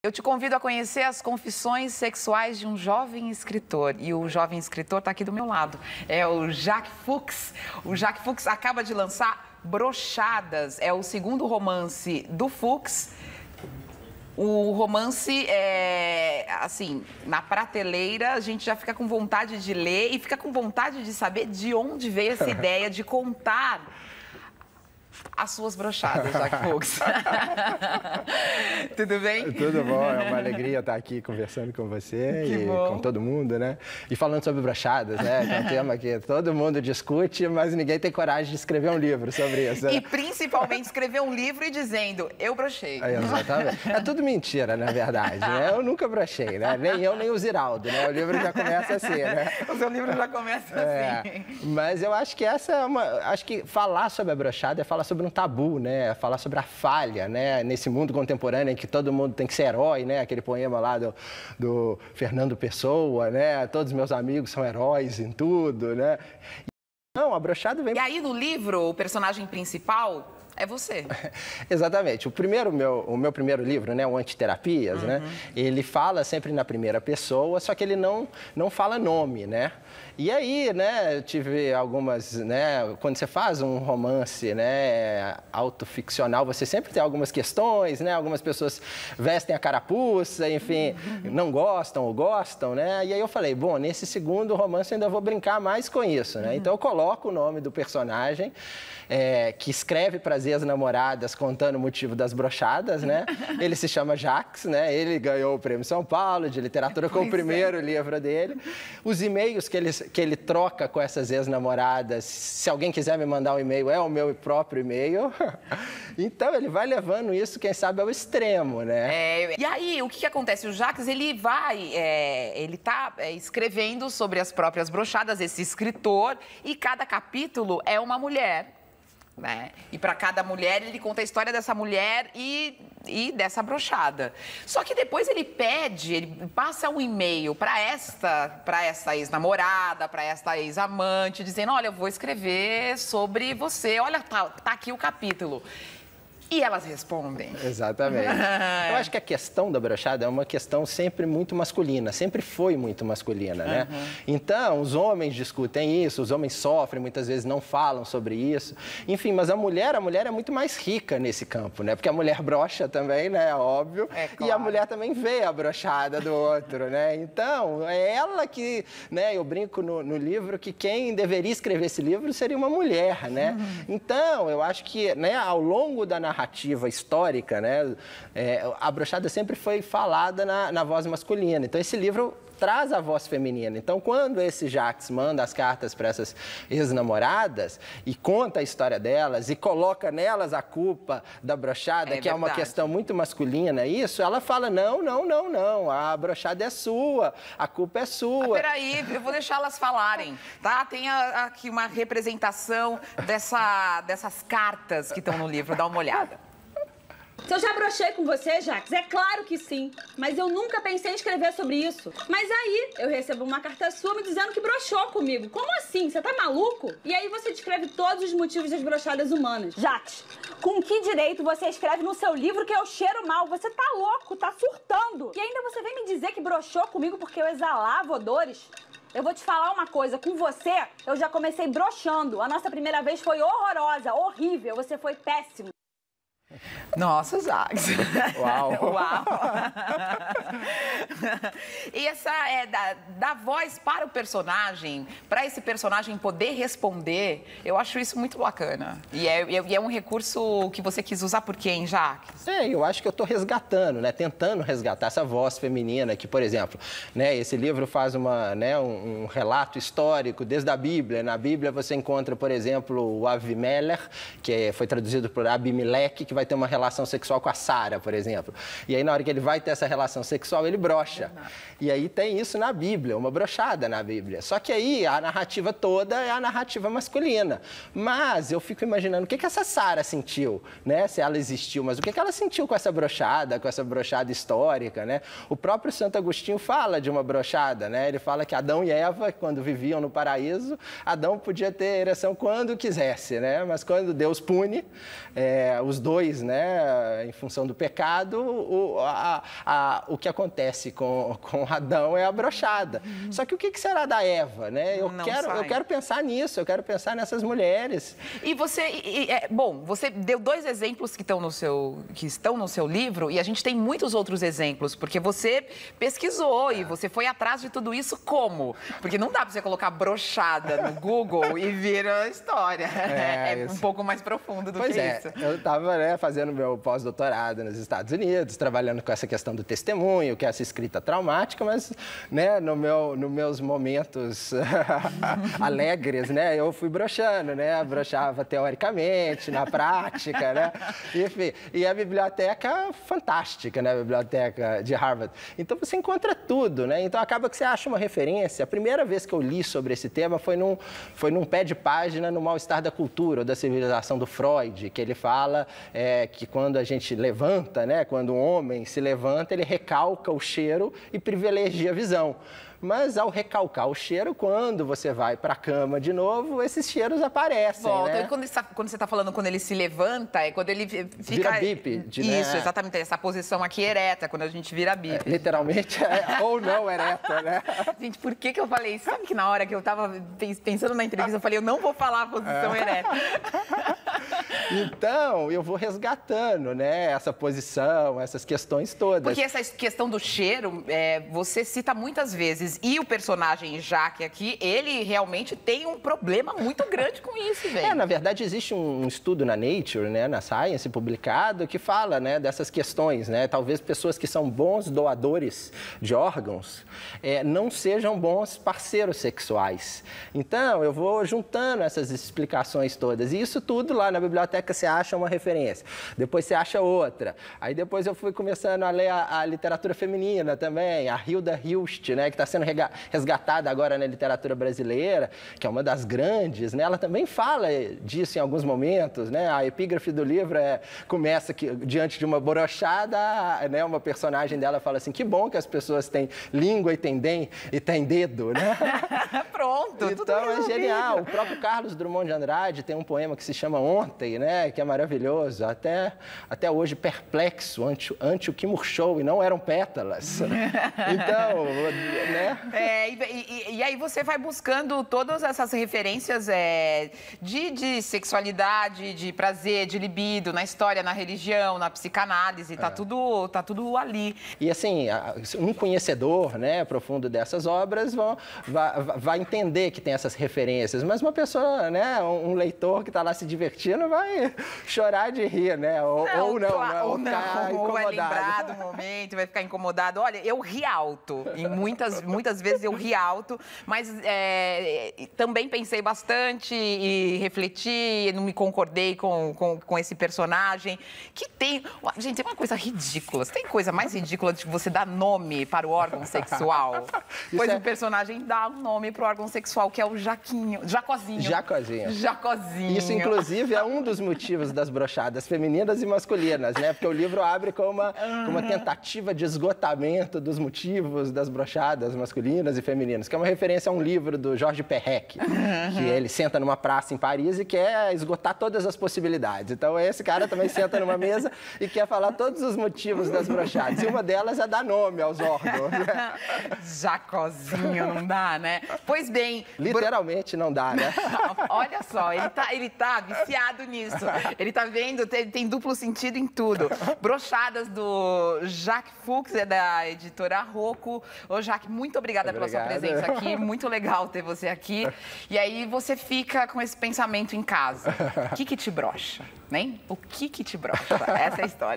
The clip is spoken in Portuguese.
Eu te convido a conhecer as confissões sexuais de um jovem escritor. E o jovem escritor está aqui do meu lado. É o Jacques Fuchs. O Jacques Fuchs acaba de lançar Brochadas. É o segundo romance do Fuchs. O romance é, assim, na prateleira, a gente já fica com vontade de ler e fica com vontade de saber de onde veio essa ideia de contar as suas brochadas, Jacques Fuchs. Tudo bem? Tudo bom, é uma alegria estar aqui conversando com você e com todo mundo, né? E falando sobre brochadas, né? Que é um tema que todo mundo discute, mas ninguém tem coragem de escrever um livro sobre isso. Né? E principalmente escrever um livro e dizendo, eu brochei. É, exatamente. É tudo mentira, na verdade, né? Eu nunca brochei, né? Nem eu, nem o Ziraldo, né? O livro já começa assim, né? O seu livro já começa assim. Mas eu acho que essa é uma... Acho que falar sobre a brochada é falar sobre um tabu, né? Falar sobre a falha, né? Nesse mundo contemporâneo em que todo mundo tem que ser herói, né? Aquele poema lá do Fernando Pessoa, né? Todos os meus amigos são heróis em tudo, né? Não, a brochada vem... E aí no livro, o personagem principal é você. Exatamente. O meu primeiro livro, né, o Antiterapias, né, ele fala sempre na primeira pessoa, só que ele não fala nome, né? E aí, né, eu tive algumas, né, quando você faz um romance, né, autoficcional, você sempre tem algumas questões, né? Algumas pessoas vestem a carapuça, enfim, não gostam ou gostam, né? E aí eu falei, bom, nesse segundo romance eu ainda vou brincar mais com isso, né? Então eu coloco o nome do personagem, que escreve para as ex-namoradas contando o motivo das brochadas, né? Ele se chama Jacques, né? Ele ganhou o Prêmio São Paulo de literatura com o primeiro livro dele. Os e-mails que ele troca com essas ex-namoradas, se alguém quiser me mandar um e-mail, é o meu próprio e-mail. Então ele vai levando isso, quem sabe, ao extremo, né? E aí, o que acontece? O Jacques, ele tá escrevendo sobre as próprias brochadas, esse escritor, e cada capítulo é uma mulher. Né? E para cada mulher, ele conta a história dessa mulher e dessa brochada. Só que depois ele passa um e-mail para essa ex-namorada, para essa ex-amante, dizendo, olha, eu vou escrever sobre você, olha, tá aqui o capítulo. E elas respondem. Exatamente. Eu acho que a questão da brochada é uma questão sempre muito masculina, sempre foi muito masculina, né? Então, os homens discutem isso, os homens sofrem, muitas vezes não falam sobre isso. Enfim, mas a mulher é muito mais rica nesse campo, né? Porque a mulher brocha também, né? Óbvio. Claro. E a mulher também vê a brochada do outro, né? Então, é ela que, né? Eu brinco no livro que quem deveria escrever esse livro seria uma mulher, né? Então, eu acho que, né, ao longo da narrativa histórica, né, a brochada sempre foi falada na voz masculina. Então, esse livro traz a voz feminina. Então, quando esse Jacques manda as cartas para essas ex-namoradas e conta a história delas e coloca nelas a culpa da brochada, que é uma questão muito masculina, isso, ela fala, não, a brochada é sua, a culpa é sua. Peraí, eu vou deixar elas falarem, tá? Tem aqui uma representação dessas cartas que estão no livro, dá uma olhada. Se eu já brochei com você, Jacques? É claro que sim. Mas eu nunca pensei em escrever sobre isso. Mas aí, eu recebo uma carta sua me dizendo que brochou comigo. Como assim? Você tá maluco? E aí você descreve todos os motivos das brochadas humanas. Jacques, com que direito você escreve no seu livro que eu cheiro mal? Você tá louco, tá surtando. E ainda você vem me dizer que brochou comigo porque eu exalava odores? Eu vou te falar uma coisa, com você eu já comecei brochando. A nossa primeira vez foi horrorosa, horrível, você foi péssimo. Nossa, Jacques. Uau! Uau! E essa da voz para o personagem, para esse personagem poder responder, eu acho isso muito bacana. E é um recurso que você quis usar por quem, Jacques? Eu acho que eu estou resgatando, né? Tentando resgatar essa voz feminina que, por exemplo, né, esse livro faz um relato histórico desde a Bíblia. Na Bíblia você encontra, por exemplo, o Avimelech, que foi traduzido por Abimeleque, que vai ter uma relação sexual com a Sara, por exemplo. E aí, na hora que ele vai ter essa relação sexual, ele brocha. brocha. E aí tem isso na Bíblia, uma brochada na Bíblia. Só que aí a narrativa toda é a narrativa masculina. Mas eu fico imaginando o que essa Sara sentiu, né? Se ela existiu, mas o que ela sentiu com essa brochada histórica, né? O próprio Santo Agostinho fala de uma brochada, né? Ele fala que Adão e Eva, quando viviam no paraíso, Adão podia ter ereção quando quisesse, né? Mas quando Deus pune os dois, né? Em função do pecado, o que acontece com Adão é a brochada. Só que o que será da Eva, né? Eu quero pensar nisso, eu quero pensar nessas mulheres. E você deu 2 exemplos que estão no seu livro, e a gente tem muitos outros exemplos, porque você pesquisou e você foi atrás de tudo isso como? Porque não dá para você colocar brochada no Google e vira história. É um pouco mais profundo do que isso. Eu estava, né, fazendo meu pós-doutorado nos Estados Unidos, trabalhando com essa questão do testemunho, que é essa escrita traumática, mas, né, nos meus momentos alegres, né, eu fui brochando, né, brochava teoricamente, na prática, né, enfim. E a biblioteca fantástica, né, a biblioteca de Harvard. Então você encontra tudo, né, então acaba que você acha uma referência. A primeira vez que eu li sobre esse tema foi num pé de página no Mal-Estar da Cultura, ou da Civilização do Freud, que ele fala que quando a gente levanta, né, quando um homem se levanta, ele recalca o cheiro e privilegia a visão. Mas ao recalcar o cheiro, quando você vai para a cama de novo, esses cheiros aparecem, volta. né? E quando você está falando quando ele se levanta, é quando ele fica... Vira bípede, né? Isso, exatamente. Essa posição aqui ereta, quando a gente vira bípede. Literalmente, ou não ereta, né? Gente, por que eu falei isso? Sabe que na hora que eu estava pensando na entrevista, eu falei, eu não vou falar a posição ereta. Então, eu vou resgatando, né, essa posição, essas questões todas. Porque essa questão do cheiro, você cita muitas vezes. E o personagem Jacques aqui, ele realmente tem um problema muito grande com isso, velho. Na verdade, existe um estudo na Nature, né, na Science, publicado, que fala, né, dessas questões, né? Talvez pessoas que são bons doadores de órgãos não sejam bons parceiros sexuais. Então, eu vou juntando essas explicações todas. E isso tudo lá na biblioteca você acha uma referência. Depois você acha outra. Aí depois eu fui começando a ler a literatura feminina também, a Hilda Hilst, né, que está sendo resgatada agora na literatura brasileira, que é uma das grandes, né? Ela também fala disso em alguns momentos, né? A epígrafe do livro começa diante de uma brochada, né? Uma personagem dela fala assim, que bom que as pessoas têm língua e têm dedo, né? Pronto, então é genial. O próprio Carlos Drummond de Andrade tem um poema que se chama Ontem, né? Que é maravilhoso, até hoje perplexo ante o que murchou e não eram pétalas. Então, né? E aí você vai buscando todas essas referências de sexualidade, de prazer, de libido, na história, na religião, na psicanálise, tá tudo ali. E assim, um conhecedor, né, profundo dessas obras vai entender que tem essas referências, mas uma pessoa, né, um leitor que está lá se divertindo vai chorar de rir, né? Ou vai lembrar do momento, vai ficar incomodado. Olha, eu ri alto, e muitas vezes eu ri alto, mas também pensei bastante e refleti, não me concordei com esse personagem, que tem... Gente, tem uma coisa ridícula. Tem coisa mais ridícula de você dar nome para o órgão sexual? Pois o personagem dá um nome para o órgão sexual, que é o Jacozinho. Isso, inclusive, é um dos motivos das brochadas femininas e masculinas, né? Porque o livro abre com uma tentativa de esgotamento dos motivos das brochadas masculinas e femininas, que é uma referência a um livro do Georges Perec, que ele senta numa praça em Paris e quer esgotar todas as possibilidades. Então, esse cara também senta numa mesa e quer falar todos os motivos das brochadas. E uma delas é dar nome aos órgãos. Jacozinho, não dá, né? Pois bem... Literalmente não dá, né? Olha só, ele tá viciado nisso. Ele tá vendo, tem duplo sentido em tudo. Brochadas do Jacques Fuchs, da editora Rocco. Ô, Jacques, muito obrigada pela sua presença aqui. Muito legal ter você aqui. E aí você fica com esse pensamento em casa. O que te brocha, né? O que te brocha? Essa é a história.